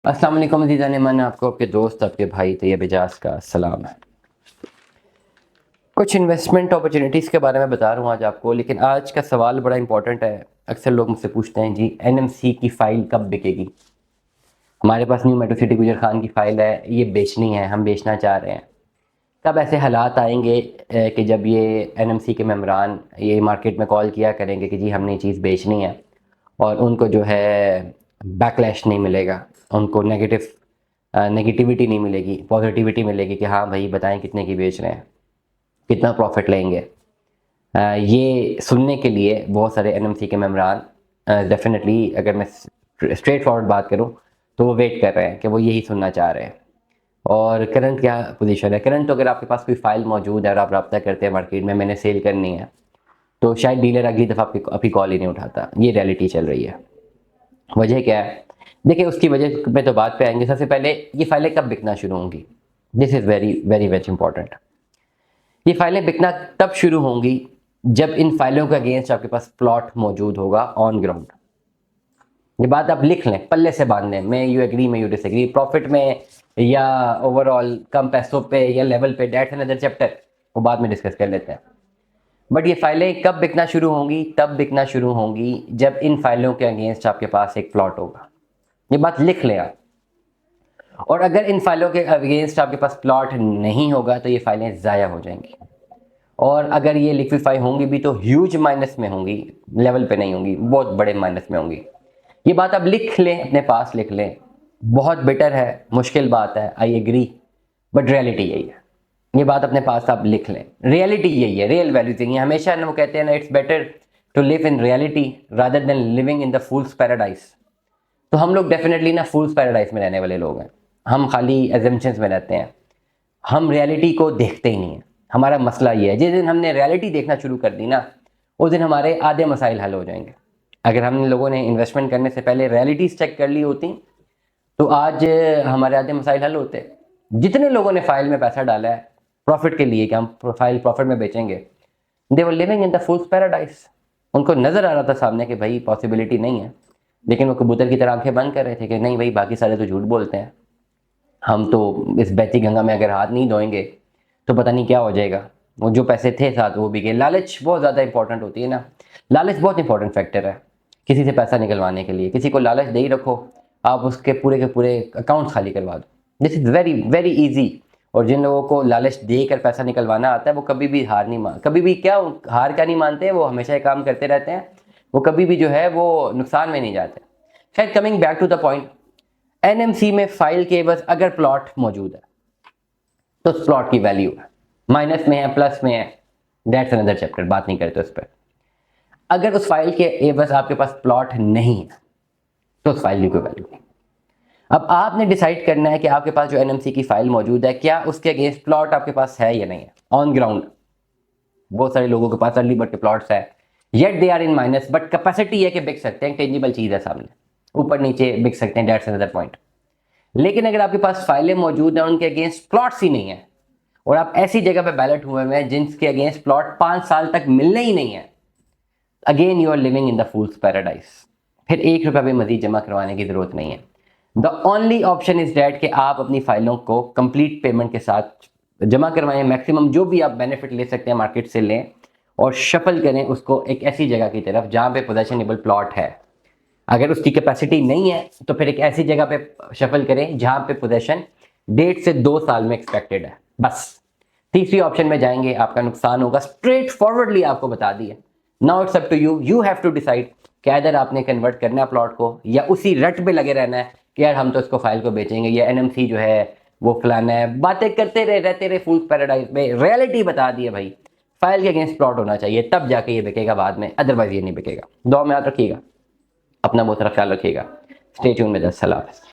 अस्सलाम वालेकुम अज़ीज़ान मन, आपको आपके दोस्त आपके भाई तैयब एजाज का सलाम है। कुछ इन्वेस्टमेंट अपॉर्चुनिटीज़ के बारे में बता रहा हूँ आज आपको, लेकिन आज का सवाल बड़ा इंपॉर्टेंट है। अक्सर लोग मुझसे पूछते हैं, जी एनएमसी की फ़ाइल कब बिकेगी? हमारे पास न्यू मेट्रो सिटी गुजर खान की फ़ाइल है, ये बेचनी है, हम बेचना चाह रहे हैं। कब ऐसे हालात आएंगे कि जब ये एनएमसी के मेम्बरान ये मार्केट में कॉल किया करेंगे कि जी हमने ये चीज़ बेचनी है, और उनको जो है बैकलैश नहीं मिलेगा, उनको नेगेटिविटी नहीं मिलेगी, पॉजिटिविटी मिलेगी कि हाँ भाई बताएं कितने की बेच रहे हैं, कितना प्रॉफिट लेंगे। ये सुनने के लिए बहुत सारे एनएमसी के मेम्बरान डेफिनेटली, अगर मैं स्ट्रेट फॉरवर्ड बात करूं, तो वो वेट कर रहे हैं कि वो यही सुनना चाह रहे हैं। और करंट क्या पोजीशन है? करंट तो अगर आपके पास कोई फ़ाइल मौजूद है और आप रब्ता करते हैं मार्केट में, मैंने सेल करनी है, तो शायद डीलर अगली दफ़ा आपकी कॉल ही नहीं उठाता। ये रियलिटी चल रही है। वजह क्या है? देखिए, उसकी वजह पे तो बात पे आएंगे। सबसे पहले, ये फाइलें कब बिकना शुरू होंगी? This is very very very important. ये फाइलें बिकना तब शुरू होंगी जब इन फाइलों के अगेंस्ट आपके पास प्लॉट मौजूद होगा ऑन ग्राउंड। ये बात आप लिख लें, पल्ले से बांध लें, मैं यू एग्री मैं यू डिसएग्री, प्रॉफिट में या ओवरऑल कम पैसों पे या लेवल पे, डेट्स अनदर चैप्टर, वो बाद में डिस्कस कर लेते हैं। बट ये फाइलें कब बिकना शुरू होंगी? तब बिकना शुरू होंगी जब इन फाइलों के अगेंस्ट आपके पास एक प्लॉट होगा। ये बात लिख लें आप। और अगर इन फाइलों के अगेंस्ट आपके पास प्लॉट नहीं होगा तो ये फाइलें ज़ाया हो जाएंगी। और अगर ये लिक्विफाई होंगी भी तो ह्यूज माइनस में होंगी, लेवल पे नहीं होंगी, बहुत बड़े माइनस में होंगी। ये बात आप लिख लें, अपने पास लिख लें। बहुत बेटर है, मुश्किल बात है, आई एग्री, बट रियलिटी यही है। ये बात अपने पास आप लिख लें, रियलिटी यही है, रियल वैल्यू चाहिए। हमेशा ना वो कहते हैं ना, it's better to live in reality rather than living in the fool's paradise. तो हम लोग डेफिनेटली ना फूल्स पैराडाइज में रहने वाले लोग हैं। हम खाली एजम्पशंस में रहते हैं, हम रियलिटी को देखते ही नहीं है। हमारा मसला ये है, जिस दिन हमने रियलिटी देखना शुरू कर दी ना, उस दिन हमारे आधे मसाइल हल हो जाएंगे। अगर हम लोगों ने इन्वेस्टमेंट करने से पहले रियलिटीज चेक कर ली होती, तो आज हमारे आधे मसाइल हल होते। जितने लोगों ने फाइल में पैसा डाला है प्रॉफिट के लिए कि हम फाइल प्रॉफिट में बेचेंगे, they were living in the fool's paradise. उनको नजर आ रहा था सामने कि भाई पॉसिबिलिटी नहीं है, लेकिन वो कबूतर की तरह आंखें बंद कर रहे थे कि नहीं भाई, बाकी सारे तो झूठ बोलते हैं, हम तो इस बहती गंगा में अगर हाथ नहीं धोएंगे तो पता नहीं क्या हो जाएगा। वो जो पैसे थे साथ वो भी गए। लालच बहुत ज़्यादा इंपॉर्टेंट होती है ना, लालच बहुत इंपॉर्टेंट फैक्टर है किसी से पैसा निकलवाने के लिए। किसी को लालच दे ही रखो, आप उसके पूरे के पूरे अकाउंट्स खाली करवा दो। This is very very easy. और जिन लोगों को लालच देकर पैसा निकलवाना आता है, वो कभी भी हार नहीं मान, कभी भी क्या हार का नहीं मानते, वो हमेशा ये काम करते रहते हैं। वो कभी भी जो है वो नुकसान में नहीं जाते। खैर, coming back to the point, NMC में फाइल के बस अगर प्लॉट मौजूद है तो उस प्लॉट की वैल्यू है, माइनस में है प्लस में है, दैट्स अनदर चैप्टर, बात नहीं करते उस पर। अगर उस फाइल के एवज आपके पास प्लॉट नहीं है तो उस फाइल की कोई वैल्यू नहीं। अब आपने डिसाइड करना है कि आपके पास जो एनएमसी की फाइल मौजूद है, क्या उसके अगेंस्ट प्लॉट आपके पास है या नहीं है ऑन ग्राउंड। बहुत सारे लोगों के पास अर्ली बर्ड प्लॉट्स है, yet they are in minus, but capacity है कि बिक सकते हैं, टेंजिबल चीज है सामने, ऊपर नीचे बिक सकते हैं, दैट्स अनदर पॉइंट। लेकिन अगर आपके पास फाइलें मौजूद हैं, उनके अगेंस्ट प्लॉट्स ही नहीं है, और आप ऐसी जगह पे बैलेट हुए हैं जिनके अगेंस्ट प्लॉट 5 साल तक मिलने ही नहीं है, again you are living in the fool's paradise. फिर 1 रुपया भी मजीद जमा करवाने की जरूरत नहीं है। The only option is that कि आप अपनी फाइलों को कंप्लीट पेमेंट के साथ जमा करवाएं, मैक्सिमम जो भी आप बेनिफिट ले सकते हैं मार्केट से लें, और शफल करें उसको एक ऐसी जगह की तरफ जहां पे पोजेशनेबल प्लॉट है। अगर उसकी कैपेसिटी नहीं है तो फिर एक ऐसी जगह पे शफल करें जहां पे पोजेशन 1.5 से 2 साल में एक्सपेक्टेड है, बस। तीसरी ऑप्शन में जाएंगे आपका नुकसान होगा, स्ट्रेट फॉरवर्डली आपको बता दिया। Now it's up to you, you have to decide कि इधर आपने कन्वर्ट करना है प्लॉट को, या उसी रट में लगे रहना है कि यार हम तो इसको फाइल को बेचेंगे, या एनएमसी जो है वो फलाना है। बातें करते रहे, रहते रहे फूल्स पैराडाइज में। रियलिटी बता दी है भाई, फाइल के अगेंस्ट प्लॉट होना चाहिए, तब जाके ये बिकेगा, बाद में अदरवाइज ये नहीं बिकेगा। दुआ में याद रखिएगा, अपना बहुत सारा ख्याल रखिएगा। स्टे ट्यून में। सलाम।